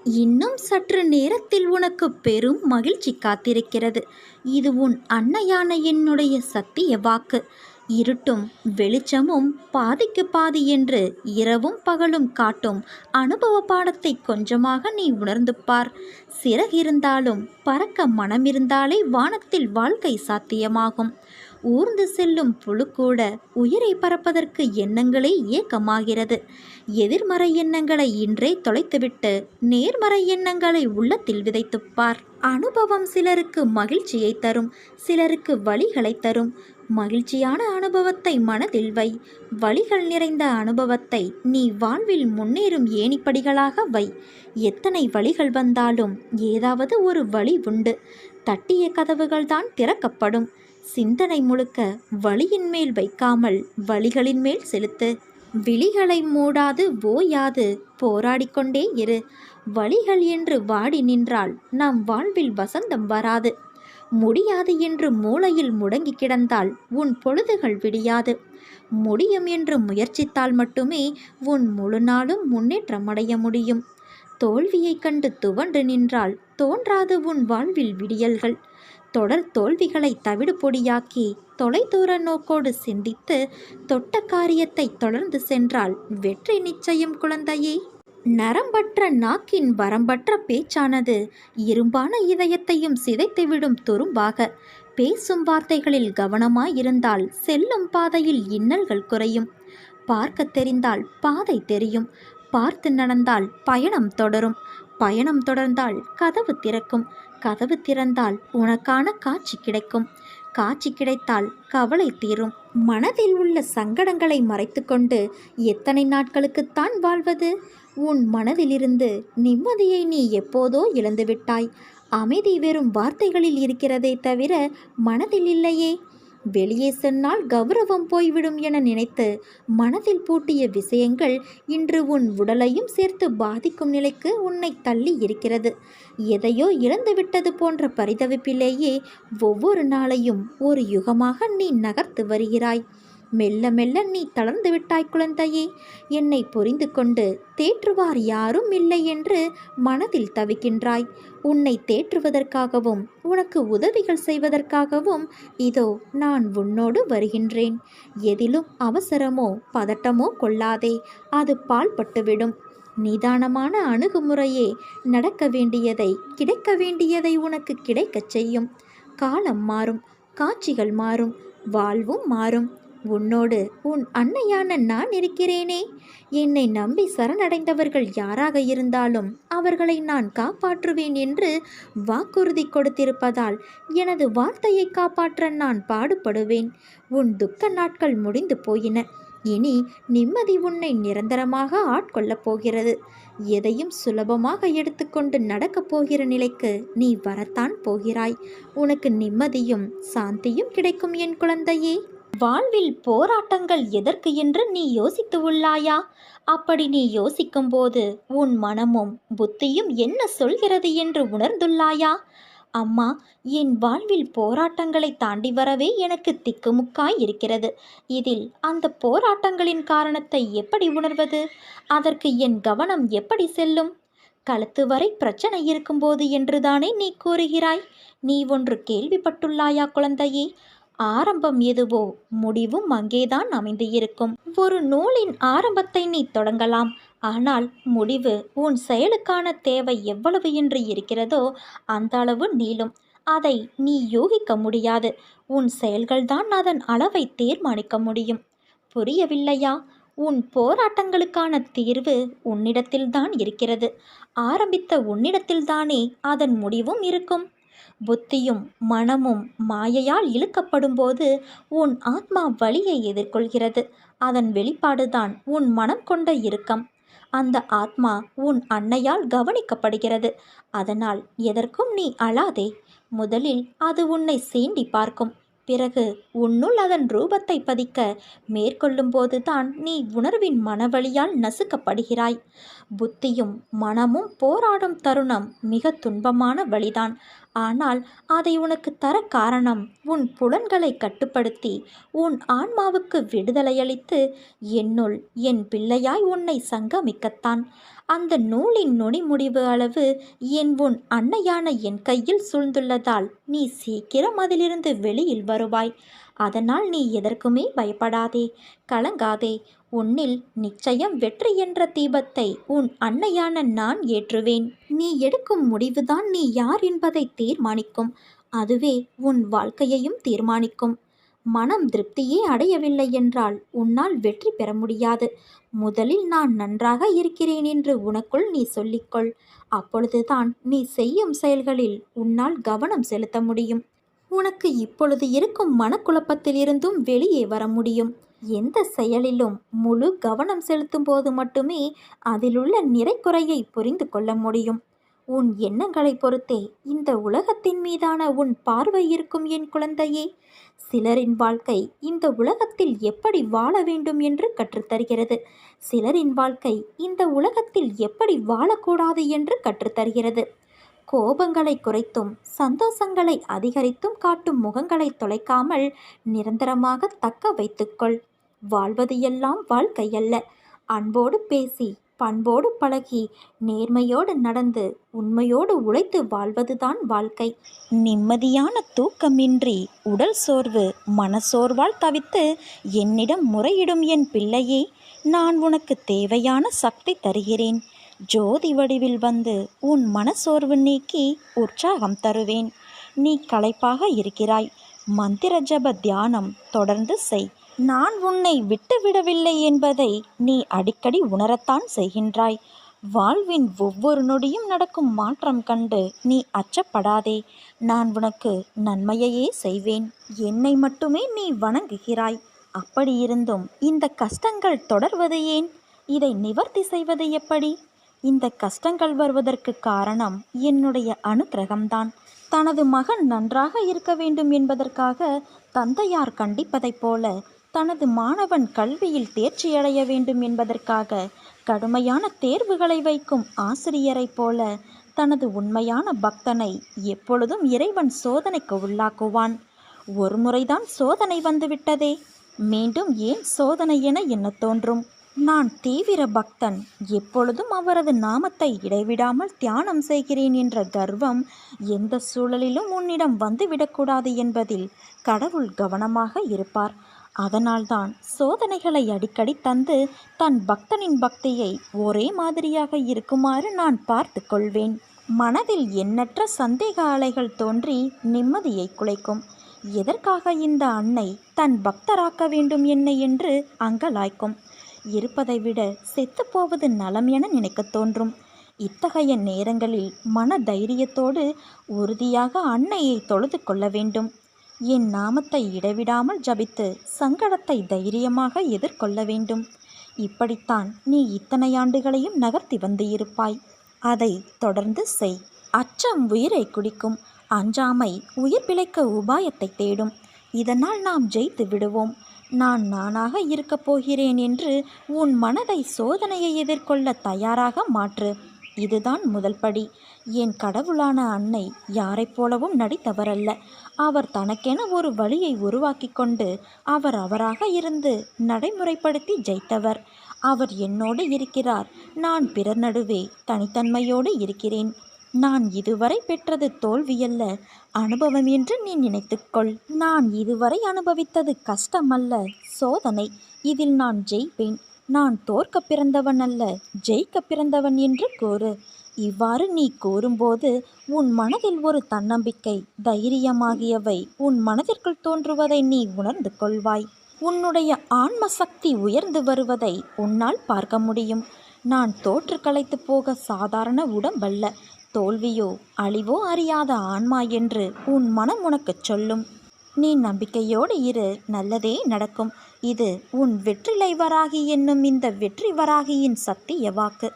இன்னும் சற்று நேரத்தில் உனக்கு பெரும் மகிழ்ச்சி காத்திருக்கிறது. இது உன் அன்னையான என்னுடைய சத்திய வாக்கு. இருட்டும் வெளிச்சமும் பாதிக்கு பாதி என்று இரவும் பகலும் காட்டும் அனுபவ பாடத்தை கொஞ்சமாக நீ உணர்ந்து பார். சிறகிருந்தாலும் பறக்க மனமிருந்தாலே வானத்தில் வாழ்க்கை சாத்தியமாகும். ஊர்ந்து செல்லும் புழு கூட உயிரை பறப்பதற்கு எண்ணங்களே ஏக்கமாகிறது. எதிர்மறை எண்ணங்களை இன்றே தொலைத்துவிட்டு நேர்மறை எண்ணங்களை உள்ளத்தில் விதைத்துப்பார். அனுபவம் சிலருக்கு மகிழ்ச்சியை தரும், சிலருக்கு வலிகளை தரும். மகிழ்ச்சியான அனுபவத்தை மனதில் வை. வலிகள் நிறைந்த அனுபவத்தை நீ வாழ்வில் முன்னேறும் ஏணிப்படிகளாக வை. எத்தனை வலிகள் வந்தாலும் ஏதாவது ஒரு வழி உண்டு. தட்டிய கதவுகள்தான் திறக்கப்படும். சிந்தனை முழுக்க வலியின் மேல் வைக்காமல் வலிகளின் மேல் செலுத்து. விழிகளை மூடாது ஓயாது போராடிக்கொண்டே இரு. வலிகள் என்று வாடி நின்றால் நம் வாழ்வில் வசந்தம் வராது. முடியாது என்று மூளையில் முடங்கி கிடந்தால் உன் பொழுதுகள் விடியாது. முடியும் என்று முயற்சித்தால் மட்டுமே உன் முழு நாளும் முன்னேற்றம் அடைய முடியும். தோல்வியை கண்டு துவண்டு நின்றால் தோன்றாது உன் வாழ்வில் விடியல்கள். தொடர் தோல்விகளை தவிடு பொடியாக்கி தொலைதூர நோக்கோடு சிந்தித்து தொட்ட காரியத்தை தொடர்ந்து சென்றால் வெற்றி நிச்சயம் குழந்தையே. நரம்பற்ற நாக்கின் வரம்பற்ற பேச்சானது இரும்பான இதயத்தையும் சிதைத்துவிடும் துரும்பாக. பேசும் வார்த்தைகளில் கவனமாயிருந்தால் செல்லும் பாதையில் இன்னல்கள் குறையும். பார்க்க தெரிந்தால் பாதை தெரியும். பார்த்து நடந்தால் பயணம் தொடரும். பயணம் தொடர்ந்தால் கதவு திறக்கும். கதவு திறந்தால் உனக்கான காட்சி கிடைக்கும். காட்சி கிடைத்தால் கவலை தீரும். மனதில் உள்ள சங்கடங்களை மறைத்துக்கொண்டு எத்தனை நாட்களுக்குத்தான் வாழ்வது? உன் மனதிலிருந்து நிம்மதியை நீ எப்போதோ இழந்துவிட்டாய். அமைதி வெறும் வார்த்தைகளில் இருக்கிறதே தவிர மனதில் இல்லையே. வெளியே சொன்னால் கௌரவம் போய்விடும் என நினைத்து மனதில் பூட்டிய விஷயங்கள் இன்று உன் உடலையும் சேர்த்து பாதிக்கும் நிலைக்கு உன்னை தள்ளி இருக்கிறது. எதையோ இழந்துவிட்டது போன்ற பரிதவிப்பிலேயே ஒவ்வொரு நாளையும் ஒரு யுகமாக நீ நகர்த்து வருகிறாய். மெல்ல மெல்ல நீ தளர்ந்து விட்டாய் குழந்தையே. என்னை புரிந்து கொண்டு தேற்றுவார் யாரும் இல்லை என்று மனதில் தவிக்கின்றாய். உன்னை தேற்றுவதற்காகவும் உனக்கு உதவிகள் செய்வதற்காகவும் இதோ நான் உன்னோடு வருகின்றேன். எதிலும் அவசரமோ பதட்டமோ கொள்ளாதே, அது பாழ்பட்டுவிடும். நிதானமான அணுகுமுறையே நடக்க வேண்டியதை கிடைக்க வேண்டியதை உனக்கு கிடைக்கச் செய்யும். காலம் மாறும், காட்சிகள் மாறும், வாழ்வும் மாறும். உன்னோடு உன் அன்னையான நான் இருக்கிறேனே. என்னை நம்பி சரணடைந்தவர்கள் யாராக இருந்தாலும் அவர்களை நான் காப்பாற்றுவேன் என்று வாக்குறுதி கொடுத்திருப்பதால் எனது வார்த்தையை காப்பாற்ற நான் பாடுபடுவேன். உன் துக்க நாட்கள் முடிந்து போயின. இனி நிம்மதி உன்னை நிரந்தரமாக ஆட்கொள்ளப் போகிறது. எதையும் சுலபமாக எடுத்துக்கொண்டு நடக்கப் போகிற நிலைக்கு நீ வரத்தான் போகிறாய். உனக்கு நிம்மதியும் சாந்தியும் கிடைக்கும் என் குழந்தையே. வாழ்வில் போராட்டங்கள் எதற்கு என்று நீ யோசித்து உள்ளாயா? அப்படி நீ யோசிக்கும்போது உன் மனமும் புத்தியும் என்ன சொல்கிறது என்று உணர்ந்துள்ளாயா? அம்மா, என் வாழ்வில் போராட்டங்களை தாண்டி வரவே எனக்கு திக்குமுக்காய் இருக்கிறது. இதில் அந்த போராட்டங்களின் காரணத்தை எப்படி உணர்வது? அதற்கு என் கவனம் எப்படி செல்லும்? கழுத்து வரை பிரச்சனை இருக்கும்போது என்றுதானே நீ கூறுகிறாய். நீ ஒன்று கேள்விப்பட்டுள்ளாயா குழந்தையே? ஆரம்பம் எதுவோ முடிவும் அங்கேதான் அமைந்து இருக்கும். ஒரு நூலின் ஆரம்பத்தை நீ தொடங்கலாம், ஆனால் முடிவு உன் செயலுக்கான தேவை எவ்வளவு என்று இருக்கிறதோ அந்த அளவு நீளும். அதை நீ யூகிக்க முடியாது. உன் செயல்கள்தான் அதன் அளவை தீர்மானிக்க முடியும். புரியவில்லையா? உன் போராட்டங்களுக்கான தீர்வு உன்னிடத்தில்தான் இருக்கிறது. ஆரம்பித்த உன்னிடத்தில்தானே அதன் முடிவும் இருக்கும். புத்தியும் மனமும் மாயையால் இழுக்கப்படும்போது உன் ஆத்மா வலியை எதிர்கொள்கிறது. அதன் வெளிப்பாடுதான் உன் மனம் கொண்ட இறுக்கம். அந்த ஆத்மா உன் அன்னையால் கவனிக்கப்படுகிறது. அதனால் எதற்கும் நீ அழாதே. முதலில் அது உன்னை சீண்டி பார்க்கும். பிறகு உன்னுள் அதன் ரூபத்தை பதிக்க மேற்கொள்ளும் போதுதான் நீ உணர்வின் மனவழியால் நசுக்கப்படுகிறாய். புத்தியும் மனமும் போராடும் தருணம் மிக துன்பமான வழிதான். ஆனால் அதை உனக்கு தர காரணம் உன் புலன்களை கட்டுப்படுத்தி உன் ஆன்மாவுக்கு விடுதலையளித்து என்னுள் என் பிள்ளையாய் உன்னை சங்கமிக்கத்தான். அந்த நூலின் நுனி முடிவு அளவு உன் அன்னையான என் கையில் சூழ்ந்துள்ளதால் நீ சீக்கிரம் அதிலிருந்து வெளியில் வருவாய். அதனால் நீ எதற்குமே பயப்படாதே, கலங்காதே. உன்னில் நிச்சயம் வெற்றி என்ற தீபத்தை உன் அன்னையான நான் ஏற்றுவேன். நீ எடுக்கும் முடிவுதான் நீ யார் என்பதை தீர்மானிக்கும். அதுவே உன் வாழ்க்கையையும் தீர்மானிக்கும். மனம் திருப்தியே அடையவில்லை என்றால் உன்னால் வெற்றி பெற முடியாது. முதலில் நான் நன்றாக இருக்கிறேன் என்று உனக்குள் நீ சொல்லிக்கொள். அப்பொழுதுதான் நீ செய்யும் செயல்களில் உன்னால் கவனம் செலுத்த முடியும். உனக்கு இப்பொழுது இருக்கும் மனக்குழப்பத்திலிருந்தும் வெளியே வர முடியும். எந்த செயலிலும் முழு கவனம் செலுத்தும் போது மட்டுமே அதிலுள்ள நிறைக்குறையை புரிந்து கொள்ள முடியும். உன் எண்ணங்களை பொறுத்தே இந்த உலகத்தின் மீதான உன் பார்வை இருக்கும் என் குழந்தையே. சிலரின் வாழ்க்கை இந்த உலகத்தில் எப்படி வாழ வேண்டும் என்று கற்றுத்தருகிறது. சிலரின் வாழ்க்கை இந்த உலகத்தில் எப்படி வாழக்கூடாது என்று கற்றுத்தருகிறது. கோபங்களை குறைத்தும் சந்தோஷங்களை அதிகரித்தும் காட்டும் முகங்களை தொலைக்காமல் நிரந்தரமாக தக்க வைத்துக்கொள். வாழ்வது எல்லாம் வாழ்க்கை அல்ல. அன்போடு பேசி, பண்போடு பழகி, நேர்மையோடு நடந்து, உண்மையோடு உழைத்து வாழ்வதுதான் வாழ்க்கை. நிம்மதியான தூக்கமின்றி உடல் சோர்வு மனசோர்வால் தவித்து என்னிடம் முறையிடும் என் பிள்ளையே, நான் உனக்கு தேவையான சக்தி தருகிறேன். ஜோதி வடிவில் வந்து உன் மனசோர்வு நீக்கி உற்சாகம் தருவேன். நீ களைப்பாக இருக்கிறாய். மந்திர ஜப தியானம் தொடர்ந்து செய். நான் உன்னை விட்டுவிடவில்லை என்பதை நீ அடிக்கடி உணரத்தான் செய்கின்றாய். வாழ்வின் ஒவ்வொரு நொடியும் நடக்கும் மாற்றம் கண்டு நீ அச்சப்படாதே. நான் உனக்கு நன்மையையே செய்வேன். என்னை மட்டுமே நீ வணங்குகிறாய். அப்படியிருந்தும் இந்த கஷ்டங்கள் தொடர்வது ஏன்? இதை நிவர்த்தி செய்வது எப்படி? இந்த கஷ்டங்கள் வருவதற்கு காரணம் என்னுடைய அனுக்கிரகம்தான். தனது மகன் நன்றாக இருக்க வேண்டும் என்பதற்காக தந்தையார் கண்டிப்பதைப் போல, தனது மாணவன் கல்வியில் தேர்ச்சியடைய வேண்டும் என்பதற்காக கடுமையான தேர்வுகளை வைக்கும் ஆசிரியரைப் போல, தனது உண்மையான பக்தனை எப்பொழுதும் இறைவன் சோதனைக்கு உள்ளாக்குவான். ஒரு முறைதான் சோதனை வந்துவிட்டதே, மீண்டும் ஏன் சோதனை என எண்ண தோன்றும். நான் தீவிர பக்தன், எப்பொழுதும் அவரது நாமத்தை இடைவிடாமல் தியானம் செய்கிறேன் என்ற கர்வம் எந்த சூழலிலும் உன்னிடம் வந்துவிடக்கூடாது என்பதில் கடவுள் கவனமாக இருப்பார். அதனால்தான் சோதனைகளை அடிக்கடி தந்து தன் பக்தனின் பக்தியை ஒரே மாதிரியாக இருக்குமாறு நான் பார்த்து கொள்வேன். மனதில் எண்ணற்ற சந்தேக அலைகள் தோன்றி நிம்மதியை குலைக்கும். எதற்காக இந்த அன்னை தன் பக்தராக்க வேண்டும் என்னை என்று அங்கலாய்க்கும். இருப்பதை விட செத்துப்போவது நலம் என நினைக்க தோன்றும். இத்தகைய நேரங்களில் மன தைரியத்தோடு உறுதியாக அன்னையை தொழுது கொள்ள வேண்டும். என் நாமத்தை இடைவிடாமல் ஜபித்து சங்கடத்தை தைரியமாக எதிர்கொள்ள வேண்டும். இப்படித்தான் நீ இத்தனை ஆண்டுகளையும் நகர்த்தி வந்து இருப்பாய். அதை தொடர்ந்து செய். அச்சம் உயிரை குடிக்கும். அஞ்சாமை உயிர் பிழைக்க உபாயத்தை தேடும். இதனால் நாம் ஜெயித்து விடுவோம். நான் நானாக இருக்கப் போகிறேன் என்று உன் மனதை சோதனையை எதிர்கொள்ள தயாராக மாற்று. இதுதான் முதல் படி. என் கடவுளான அன்னை யாரைப் போலவும் நடித்தவரல்ல. அவர் தனக்கென ஒரு வழியை உருவாக்கி கொண்டு அவராக இருந்து நடைமுறைப்படுத்தி ஜெயித்தவர். அவர் என்னோடு இருக்கிறார். நான் பிறர் நடுவே தனித்தன்மையோடு இருக்கிறேன். நான் இதுவரை பெற்றது தோல்வியல்ல, அனுபவம் என்று நீ நினைத்துக்கொள். நான் இதுவரை அனுபவித்தது கஷ்டமல்ல, சோதனை. இதில் நான் ஜெயிப்பேன். நான் தோற்க பிறந்தவன் அல்ல, ஜெயிக்க பிறந்தவன் என்று கூறு. இவ்வாறு நீ கூறும்போது உன் மனதில் ஒரு தன்னம்பிக்கை, தைரியமாகியவை உன் மனதிற்குள் தோன்றுவதை நீ உணர்ந்து கொள்வாய். உன்னுடைய ஆன்ம சக்தி உயர்ந்து வருவதை உன்னால் பார்க்க முடியும். நான் தோற்று களைத்து போக சாதாரண உடம்பல்ல, தோல்வியோ அழிவோ அறியாத ஆன்மா என்று உன் மனம் உனக்குச் சொல்லும். நீ நம்பிக்கையோடு இரு, நல்லதே நடக்கும். இது உன் வெற்றிலை வராகி என்னும் இந்த வெற்றி வராகியின் சத்திய வாக்கு.